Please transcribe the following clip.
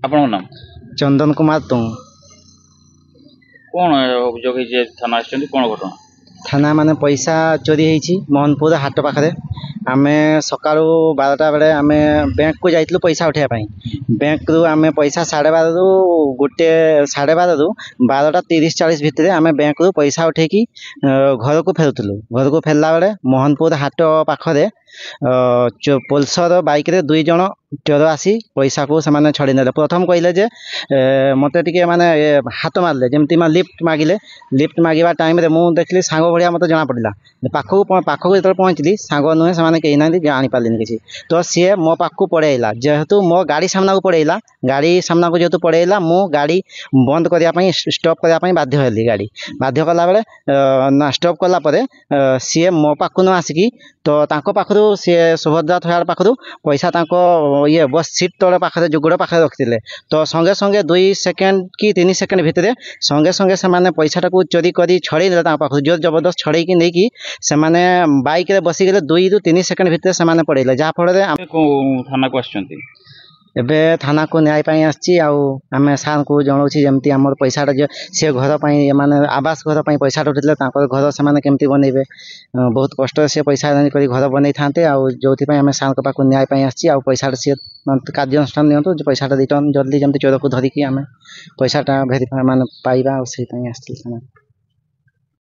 ଆପଣଙ୍କ ନାମ? चंदन कुमार तुंग। कौन अभियोग है थाना आछंती कौन घटना? थाना माने पैसा चोरी होईछि मोहनपुर हाट पाखरे। आमे सकाळू 12टा बेले आमे बैंक को जाइतलु पैसा उठाइया पई। बैंक रु आमे पैसा 12:30 रु गोटे 12:30 रु 12:30-40 भितरे आमे बैंक रु पैसा उठेकी घर को फेरुतलु। घर को फेरला बेले मोहनपुर हाट पाखरे पल्सर बाइक रे दुई जण चोर आसी पैसा को से छड़ी नेले। प्रथम कहले जे मते टिके माने हाथ मारले जेमती लिफ्ट मागिले। लिफ्ट मागिबा टाइम रे मु देखली सांग भलिया मते जना पड़िला। पाखक जेतले पहुंचली सांग नुहे से कहीं ना जानी पारलिन किसी। तो सी मो पाखक पड़ेला जेहेतु मो गाड़ी सामना को पड़ेला। गाड़ी सामना को जेहेतु पड़ेला मु गाड़ी बंद करने स्टॉप करने बाध्य हेली। गाड़ी बाध्य कला बेले ना स्टॉप कला परे सी मो पाखक न आसिकी तो तांको पाखरु सी सुभद्रा थयाड़ पाखरु पैसा तांको ये बस सीट तले पाखरे जो गोड़ पाखरे रखिले। तो संगे संगे 2 सेकेंड कि 3 सेकेंड भितरे संगे संगे से माने पैसा टाकू चोरी करी छड़े देले। पाखरु जोर जबरदस्त छड़े की नहीं कि से माने बाइक रे बसी गेले 2 ରୁ 3 सेकेंड भितरे से माने पड़ेले। जा फल रे थाना को आछंती एबे थाना को न्याय पाई आछि। आमे सार को जणौछि जेमती हमर पैसाटा जे से घर पाई माने आवास घर पाई पैसा उठिले तांकर घर से माने केमती बनेबे। बहुत कष्ट से पैसा करी घर बनै थांते। जोथि पाई आमे सार को पाको न्याय पाई आछि। पैसा से कार्यानुष्ठान नियंतु जे पैसा रिटर्न जल्दी जेमती चोर को धरिकी आमे पैसाटा वेरीफाई माने पाइबा से पाई आछि।